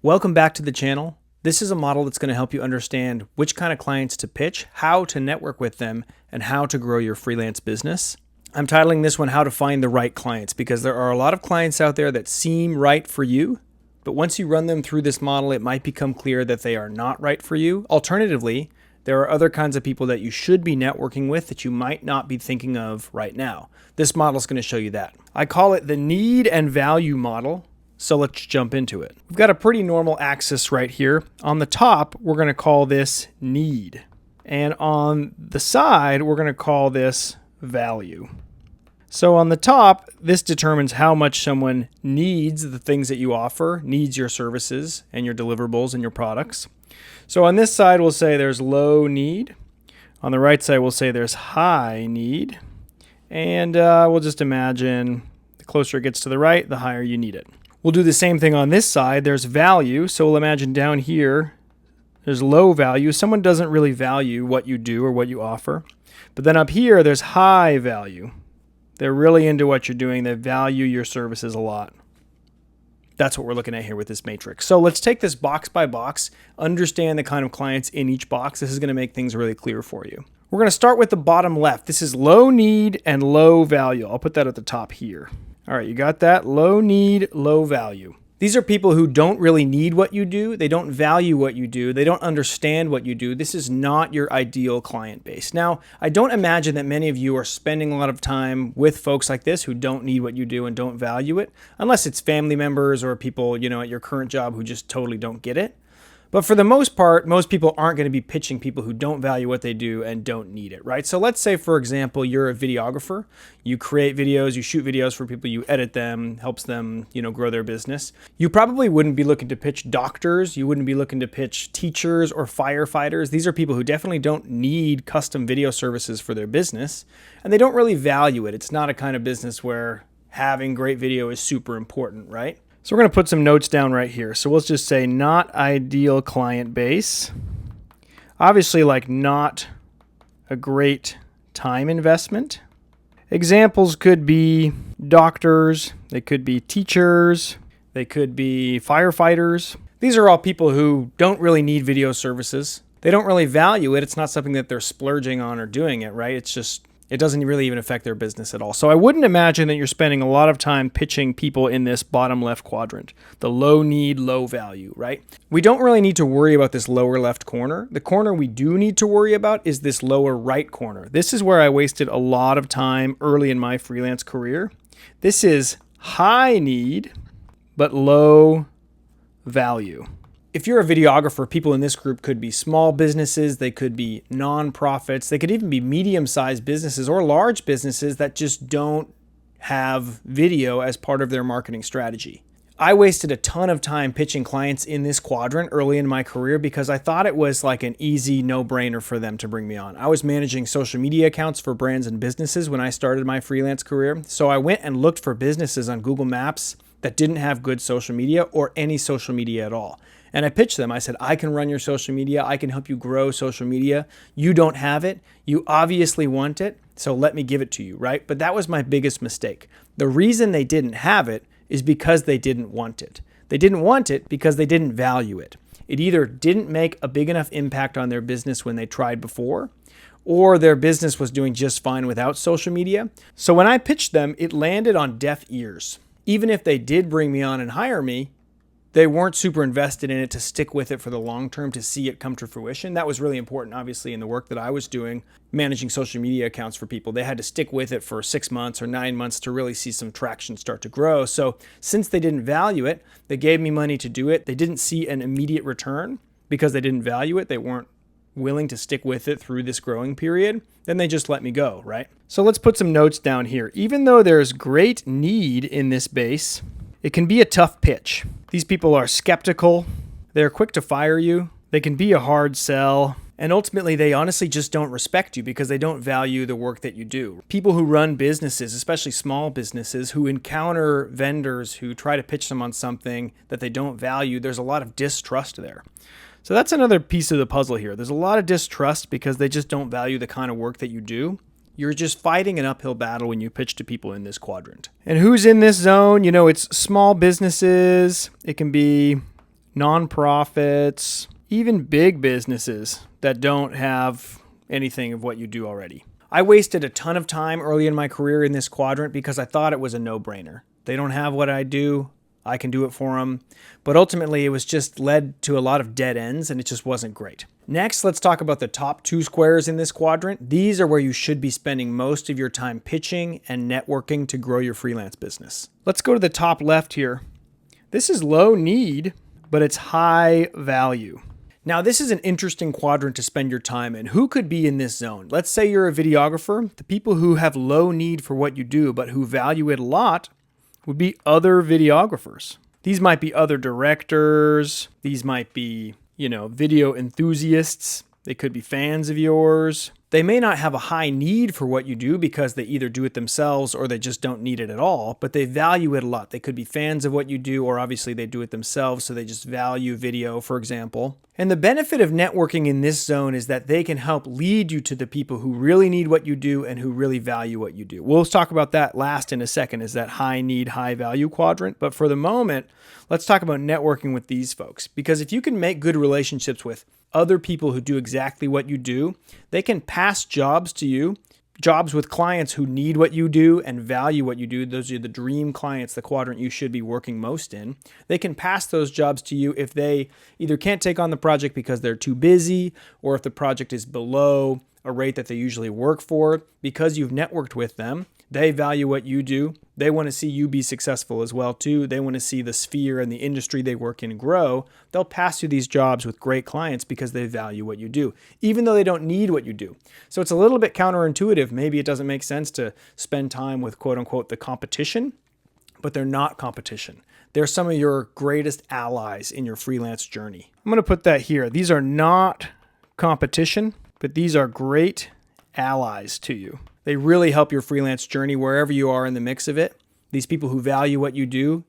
Welcome back to the channel. This is a model that's going to help you understand which kind of clients to pitch, how to network with them, and how to grow your freelance business. I'm titling this one How to Find the Right Clients because there are a lot of clients out there that seem right for you, but once you run them through this model, it might become clear that they are not right for you. Alternatively, there are other kinds of people that you should be networking with that you might not be thinking of right now. This model is going to show you that. I call it the need and value model. So let's jump into it. We've got a pretty normal axis right here. On the top, we're going to call this need. And on the side, we're going to call this value. So on the top, this determines how much someone needs the things that you offer, needs your services and your deliverables and your products. So on this side, we'll say there's low need. On the right side, we'll say there's high need. And we'll just imagine the closer it gets to the right, the higher you need it. We'll do the same thing on this side. There's value. So we'll imagine down here, there's low value. Someone doesn't really value what you do or what you offer. But then up here, there's high value. They're really into what you're doing. They value your services a lot. That's what we're looking at here with this matrix. So let's take this box by box, understand the kind of clients in each box. This is going to make things really clear for you. We're going to start with the bottom left. This is low need and low value. I'll put that at the top here. All right, you got that? Low need, low value. These are people who don't really need what you do. They don't value what you do. They don't understand what you do. This is not your ideal client base. Now, I don't imagine that many of you are spending a lot of time with folks like this who don't need what you do and don't value it, unless it's family members or people, at your current job who just totally don't get it. But for the most part, most people aren't going to be pitching people who don't value what they do and don't need it, right? So let's say, for example, you're a videographer. You create videos, you shoot videos for people, you edit them, helps them, grow their business. You probably wouldn't be looking to pitch doctors. You wouldn't be looking to pitch teachers or firefighters. These are people who definitely don't need custom video services for their business, and they don't really value it. It's not a kind of business where having great video is super important, right? So we're going to put some notes down right here. So we'll just say not ideal client base. Obviously, not a great time investment. Examples could be doctors, they could be teachers, they could be firefighters. These are all people who don't really need video services. They don't really value it. It's not something that they're splurging on or doing it, right? It doesn't really even affect their business at all. So I wouldn't imagine that you're spending a lot of time pitching people in this bottom left quadrant, the low need, low value, right? We don't really need to worry about this lower left corner. The corner we do need to worry about is this lower right corner. This is where I wasted a lot of time early in my freelance career. This is high need, but low value. If you're a videographer, people in this group could be small businesses, they could be nonprofits, they could even be medium-sized businesses or large businesses that just don't have video as part of their marketing strategy. I wasted a ton of time pitching clients in this quadrant early in my career because I thought it was like an easy no-brainer for them to bring me on. I was managing social media accounts for brands and businesses when I started my freelance career, so I went and looked for businesses on Google Maps that didn't have good social media or any social media at all. And I pitched them. I said, I can run your social media. I can help you grow social media. You don't have it. You obviously want it. So let me give it to you, right? But that was my biggest mistake. The reason they didn't have it is because they didn't want it. They didn't want it because they didn't value it. It either didn't make a big enough impact on their business when they tried before, or their business was doing just fine without social media. So when I pitched them, it landed on deaf ears. Even if they did bring me on and hire me, they weren't super invested in it to stick with it for the long term, to see it come to fruition. That was really important, obviously, in the work that I was doing, managing social media accounts for people. They had to stick with it for 6 months or 9 months to really see some traction start to grow. So since they didn't value it, they gave me money to do it. They didn't see an immediate return because they didn't value it. They weren't willing to stick with it through this growing period. Then they just let me go, right? So let's put some notes down here. Even though there's great need in this base, it can be a tough pitch. These people are skeptical. They're quick to fire you. They can be a hard sell. And ultimately, they honestly just don't respect you because they don't value the work that you do. People who run businesses, especially small businesses, who encounter vendors who try to pitch them on something that they don't value, there's a lot of distrust there. So that's another piece of the puzzle here. There's a lot of distrust because they just don't value the kind of work that you do. You're just fighting an uphill battle when you pitch to people in this quadrant. And who's in this zone? It's small businesses. It can be nonprofits, even big businesses that don't have anything of what you do already. I wasted a ton of time early in my career in this quadrant because I thought it was a no-brainer. They don't have what I do. I can do it for them. But ultimately, it was just led to a lot of dead ends, and it just wasn't great. Next, let's talk about the top 2 squares in this quadrant. These are where you should be spending most of your time pitching and networking to grow your freelance business. Let's go to the top left here. This is low need, but it's high value. Now, this is an interesting quadrant to spend your time in. Who could be in this zone? Let's say you're a videographer. The people who have low need for what you do, but who value it a lot, would be other videographers. These might be other directors. These might be, video enthusiasts. They could be fans of yours. They may not have a high need for what you do because they either do it themselves or they just don't need it at all, but they value it a lot. They could be fans of what you do, or obviously they do it themselves, so they just value video, for example. And the benefit of networking in this zone is that they can help lead you to the people who really need what you do and who really value what you do. We'll talk about that last in a second, is that high need, high value quadrant. But for the moment, let's talk about networking with these folks. Because if you can make good relationships with other people who do exactly what you do, they can pass jobs to you, jobs with clients who need what you do and value what you do. Those are the dream clients, the quadrant you should be working most in. They can pass those jobs to you if they either can't take on the project because they're too busy, or if the project is below a rate that they usually work for. Because you've networked with them, they value what you do. They want to see you be successful as well too. They want to see the sphere and the industry they work in grow. They'll pass you these jobs with great clients because they value what you do, even though they don't need what you do. So it's a little bit counterintuitive. Maybe it doesn't make sense to spend time with quote unquote the competition, but they're not competition. They're some of your greatest allies in your freelance journey. I'm going to put that here. These are not competition, but these are great allies to you. They really help your freelance journey wherever you are in the mix of it. These people who value what you do,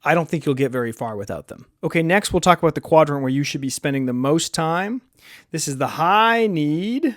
I don't think you'll get very far without them. Okay, next we'll talk about the quadrant where you should be spending the most time. This is the high need,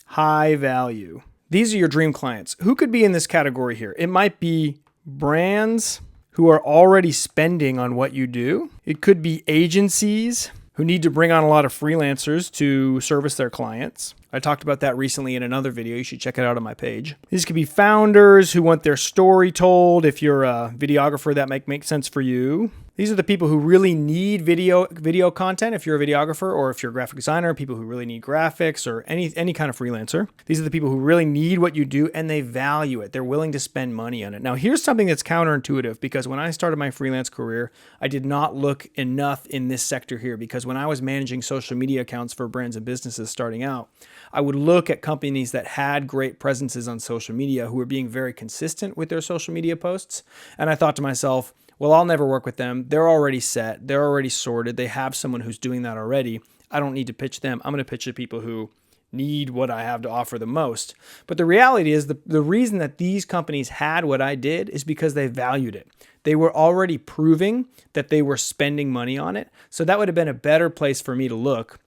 high value. These are your dream clients. Who could be in this category here? It might be brands who are already spending on what you do. It could be agencies who need to bring on a lot of freelancers to service their clients. I talked about that recently in another video. You should check it out on my page. These could be founders who want their story told. If you're a videographer, that might make sense for you. These are the people who really need video content if you're a videographer, or if you're a graphic designer, people who really need graphics, or any kind of freelancer. These are the people who really need what you do and they value it. They're willing to spend money on it. Now, here's something that's counterintuitive, because when I started my freelance career, I did not look enough in this sector here, because when I was managing social media accounts for brands and businesses starting out, I would look at companies that had great presences on social media, who were being very consistent with their social media posts. And I thought to myself, well, I'll never work with them. They're already set. They're already sorted. They have someone who's doing that already. I don't need to pitch them. I'm going to pitch the people who need what I have to offer the most. But the reality is the reason that these companies had what I did is because they valued it. They were already proving that they were spending money on it. So that would have been a better place for me to look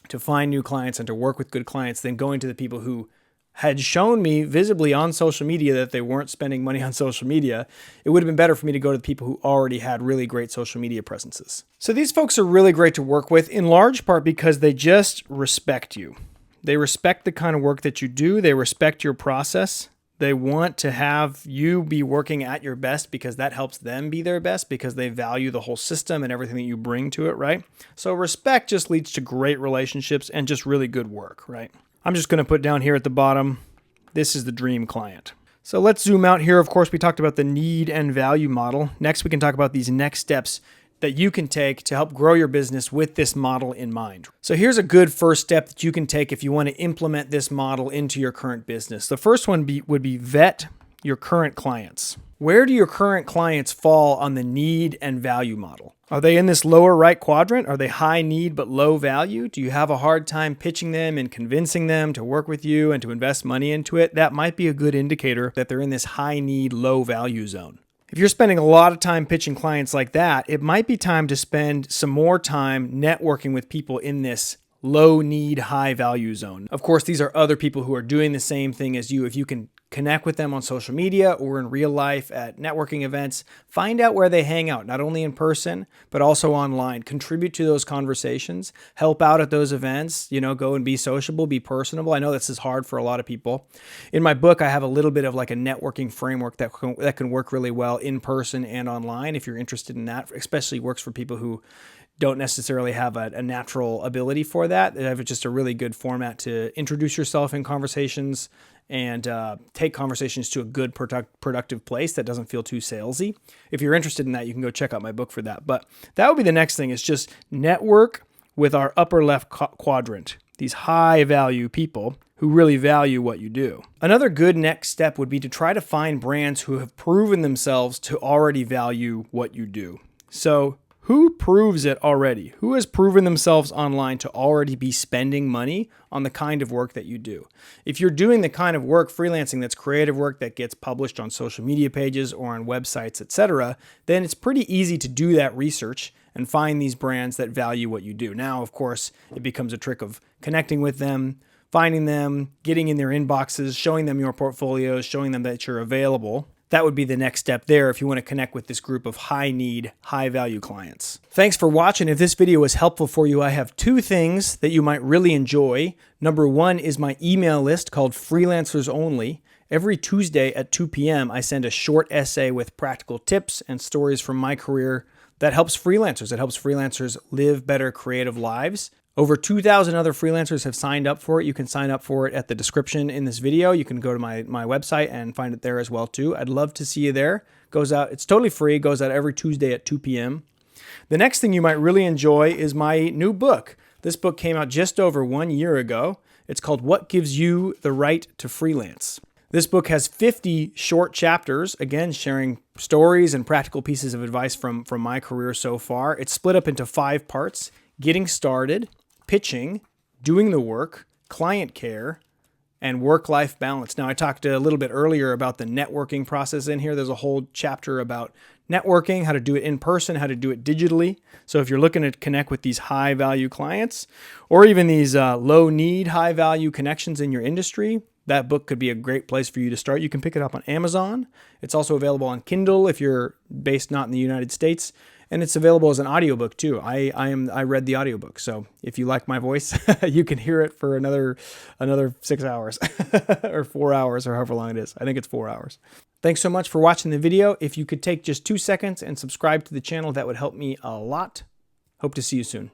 to find new clients and to work with good clients than going to the people who had shown me visibly on social media that they weren't spending money on social media. It would have been better for me to go to the people who already had really great social media presences. So these folks are really great to work with, in large part because they just respect you. They respect the kind of work that you do. They respect your process. They want to have you be working at your best because that helps them be their best, because they value the whole system and everything that you bring to it, right? So respect just leads to great relationships and just really good work, right? I'm just going to put down here at the bottom, this is the dream client. So let's zoom out here. Of course, we talked about the need and value model. Next, we can talk about these next steps that you can take to help grow your business with this model in mind. So here's a good first step that you can take if you want to implement this model into your current business. The first one would be vet your current clients. Where do your current clients fall on the need and value model? Are they in this lower right quadrant? Are they high need but low value? Do you have a hard time pitching them and convincing them to work with you and to invest money into it? That might be a good indicator that they're in this high need, low value zone. If you're spending a lot of time pitching clients like that, it might be time to spend some more time networking with people in this low need, high value zone. Of course, these are other people who are doing the same thing as you. If you can Connect with them on social media or in real life at networking events. Find out where they hang out, not only in person, but also online. Contribute to those conversations. Help out at those events. Go and be sociable, be personable. I know this is hard for a lot of people. In my book, I have a little bit of like a networking framework that can work really well in person and online. If you're interested in that, especially works for people who don't necessarily have a natural ability for that. They have just a really good format to introduce yourself in conversations and take conversations to a good productive place that doesn't feel too salesy. If you're interested in that, you can go check out my book for that. But that would be the next thing, is just network with our upper left quadrant, these high value people who really value what you do. Another good next step would be to try to find brands who have proven themselves to already value what you do. So who proves it already? Who has proven themselves online to already be spending money on the kind of work that you do? If you're doing the kind of work, freelancing, that's creative work that gets published on social media pages or on websites, etc., then it's pretty easy to do that research and find these brands that value what you do. Now, of course, it becomes a trick of connecting with them, finding them, getting in their inboxes, showing them your portfolios, showing them that you're available. That would be the next step there if you want to connect with this group of high need, high value clients. Thanks for watching. If this video was helpful for you, I have 2 things that you might really enjoy. Number 1 is my email list called Freelancers Only. Every Tuesday at 2 p.m., I send a short essay with practical tips and stories from my career that helps freelancers. It helps freelancers live better creative lives. Over 2,000 other freelancers have signed up for it. You can sign up for it at the description in this video. You can go to my website and find it there as well too. I'd love to see you there. Goes out, it's totally free, goes out every Tuesday at 2 p.m. The next thing you might really enjoy is my new book. This book came out just over 1 year ago. It's called What Gives You the Right to Freelance. This book has 50 short chapters, again, sharing stories and practical pieces of advice from my career so far. It's split up into 5 parts: getting started, pitching, doing the work, client care, and work-life balance. Now, I talked a little bit earlier about the networking process in here. There's a whole chapter about networking, how to do it in person, how to do it digitally. So if you're looking to connect with these high-value clients, or even these low-need, high-value connections in your industry, that book could be a great place for you to start. You can pick it up on Amazon. It's also available on Kindle if you're based not in the United States. And it's available as an audiobook too. I read the audiobook. So if you like my voice, you can hear it for another 6 hours or 4 hours or however long it is. I think it's 4 hours. Thanks so much for watching the video. If you could take just 2 seconds and subscribe to the channel, that would help me a lot. Hope to see you soon.